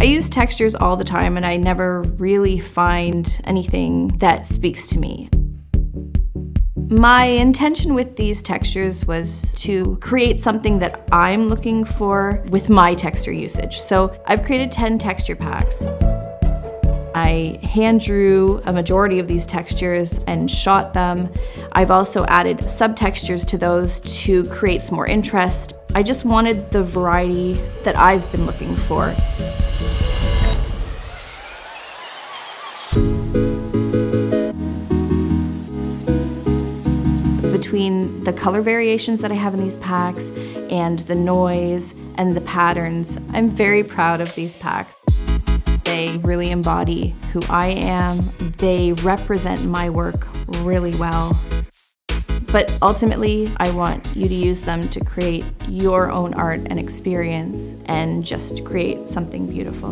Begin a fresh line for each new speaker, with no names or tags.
I use textures all the time and I never really find anything that speaks to me. My intention with these textures was to create something that I'm looking for with my texture usage. So I've created 10 texture packs. I hand drew a majority of these textures and shot them. I've also added subtextures to those to create some more interest. I just wanted the variety that I've been looking for. Between the color variations that I have in these packs and the noise and the patterns, I'm very proud of these packs. They really embody who I am. They represent my work really well. But ultimately, I want you to use them to create your own art and experience and just create something beautiful.